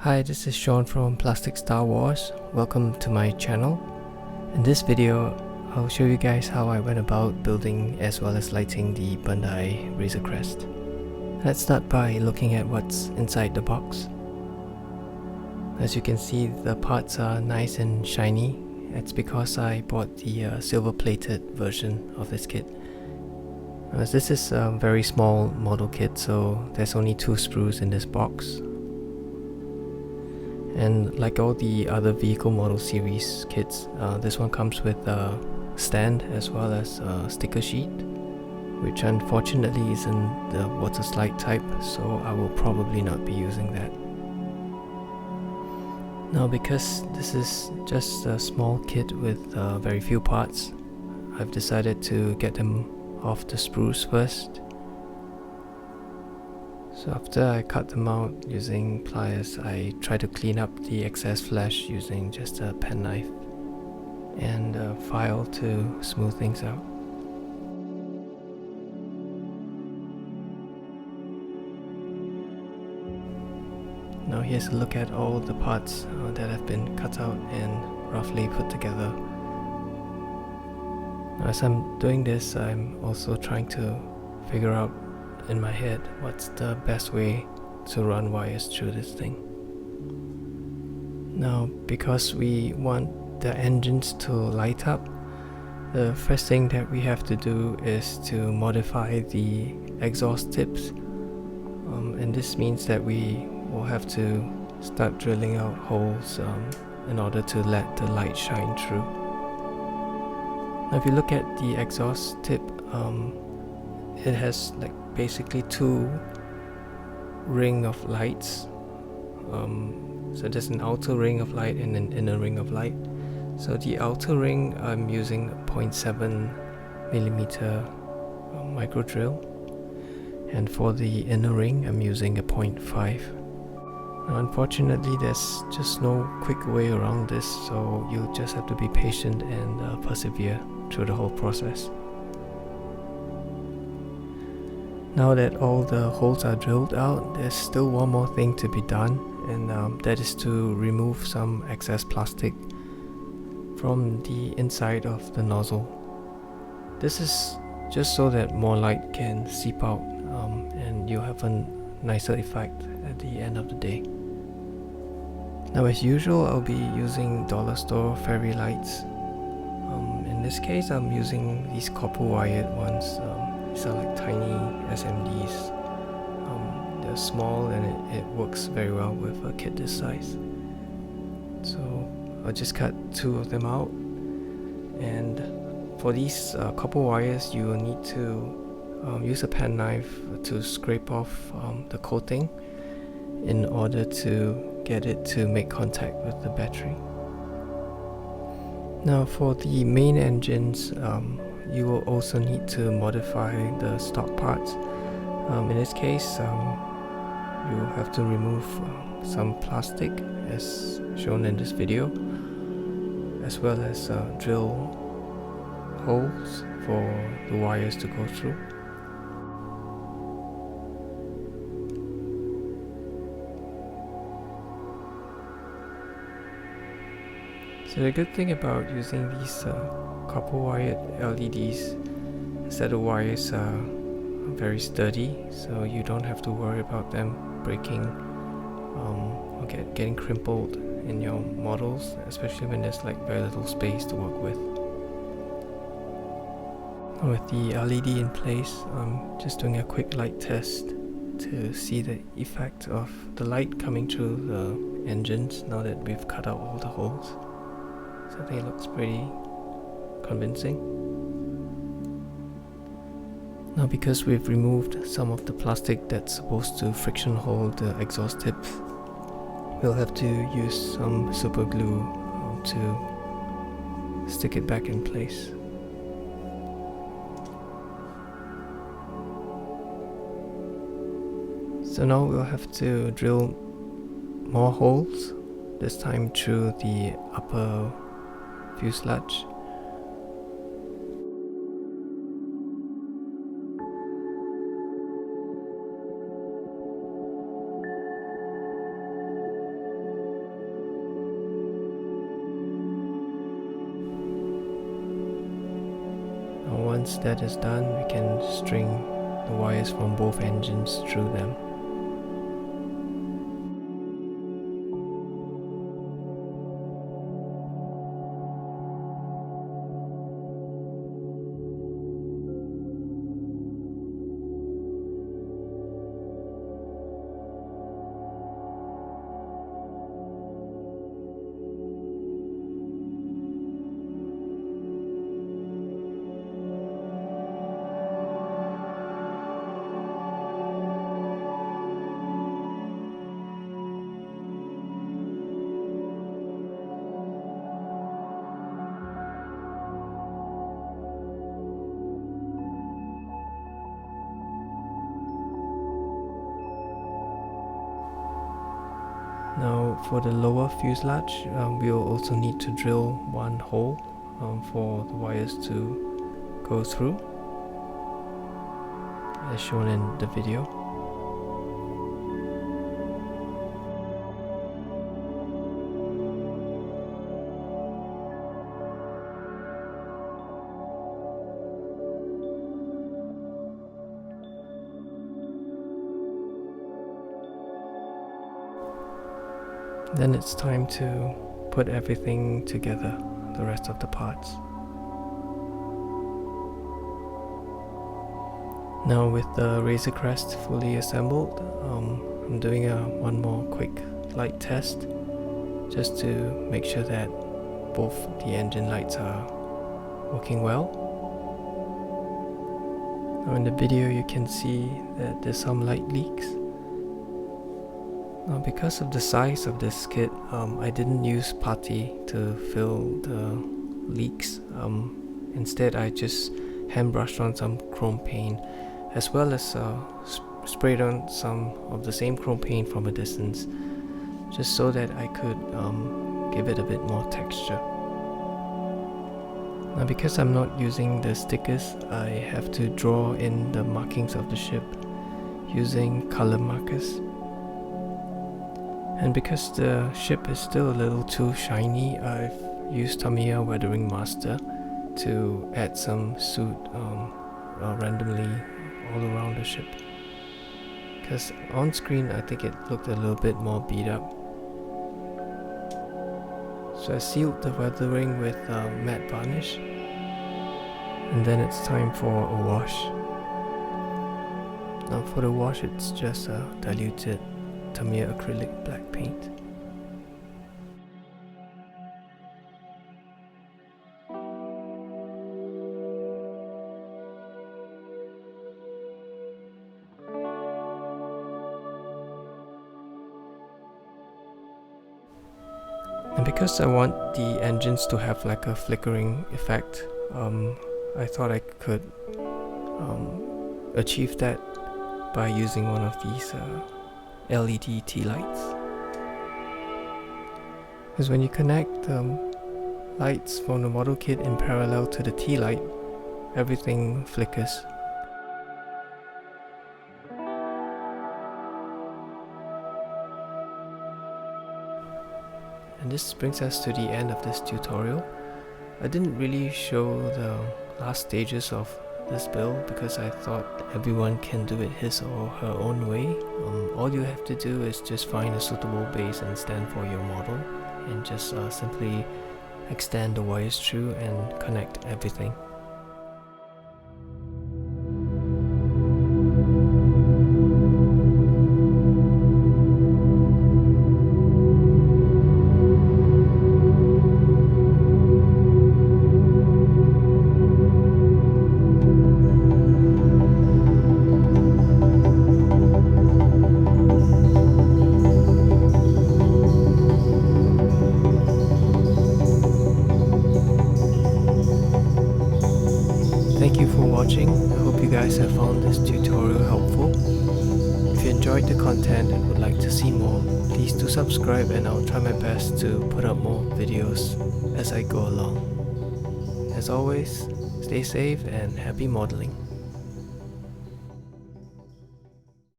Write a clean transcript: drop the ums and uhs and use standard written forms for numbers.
Hi, this is Sean from Plasticstarwars. Welcome to my channel. In this video, I'll show you guys how I went about building as well as lighting the Bandai Razor Crest. Let's start by looking at what's inside the box. As you can see, the parts are nice and shiny. It's because I bought the silver plated version of this kit. As this is a very small model kit, so there's only 2 sprues in this box. And like all the other vehicle model series kits, this one comes with a stand as well as a sticker sheet, which unfortunately isn't the water slide type, so I will probably not be using that. Now, because this is just a small kit with very few parts, I've decided to get them off the sprues first. So after I cut them out using pliers, I try to clean up the excess flesh using just a penknife and a file to smooth things out. Now here's a look at all the parts that have been cut out and roughly put together. Now, as I'm doing this, I'm also trying to figure out in my head what's the best way to run wires through this thing. Now, because we want the engines to light up, the first thing that we have to do is to modify the exhaust tips, and this means that we will have to start drilling out holes in order to let the light shine through. Now, if you look at the exhaust tip, it has like basically 2 ring of lights. So there's an outer ring of light and an inner ring of light. So the outer ring, I'm using a 0.7mm micro drill, and for the inner ring I'm using a 0.5. Now, unfortunately, there's just no quick way around this, so you'll just have to be patient and persevere through the whole process. Now that all the holes are drilled out, there's still one more thing to be done, and that is to remove some excess plastic from the inside of the nozzle. This is just so that more light can seep out, and you'll have a nicer effect at the end of the day. Now, as usual, I'll be using dollar store fairy lights. In this case, I'm using these copper wired ones. These are like tiny SMDs. They're small and it works very well with a kit this size. So I'll just cut 2 of them out. And for these copper wires, you will need to use a penknife to scrape off the coating in order to get it to make contact with the battery. Now, for the main engines, you will also need to modify the stock parts. In this case, you have to remove some plastic as shown in this video, as well as drill holes for the wires to go through. So the good thing about using these copper wired LEDs is that the wires are very sturdy, so you don't have to worry about them breaking or getting crumpled in your models, especially when there's like very little space to work with. With the LED in place, I'm just doing a quick light test to see the effect of the light coming through the engines now that we've cut out all the holes. So I think it looks pretty convincing. Now, because we've removed some of the plastic that's supposed to friction hold the exhaust tips, we'll have to use some super glue to stick it back in place. So now we'll have to drill more holes, this time through the upper fuselage. once that is done, we can string the wires from both engines through them. Now for the lower fuselage, we'll also need to drill one hole for the wires to go through, as shown in the video. Then it's time to put everything together, the rest of the parts. Now with the Razor Crest fully assembled, I'm doing one more quick light test just to make sure that both the engine lights are working well. Now in the video you can see that there's some light leaks. Now because of the size of this kit, I didn't use putty to fill the leaks. Instead I just hand brushed on some chrome paint, as well as sprayed on some of the same chrome paint from a distance, just so that I could give it a bit more texture. Now because I'm not using the stickers, I have to draw in the markings of the ship using color markers. And because the ship is still a little too shiny, I've used Tamiya Weathering Master to add some soot randomly all around the ship. Because on screen I think it looked a little bit more beat up. So I sealed the weathering with matte varnish, and then it's time for a wash. Now for the wash, it's just a diluted Tamiya acrylic black paint. And because I want the engines to have like a flickering effect, I thought I could achieve that by using one of these LED tea lights. Because when you connect lights from the model kit in parallel to the tea light, everything flickers. And this brings us to the end of this tutorial. I didn't really show the last stages of this build because I thought everyone can do it his or her own way. All you have to do is just find a suitable base and stand for your model, and just simply extend the wires through and connect everything. Thank you for watching. I hope you guys have found this tutorial helpful. If you enjoyed the content and would like to see more, please do subscribe, and I'll try my best to put up more videos as I go along. As always, stay safe and happy modeling.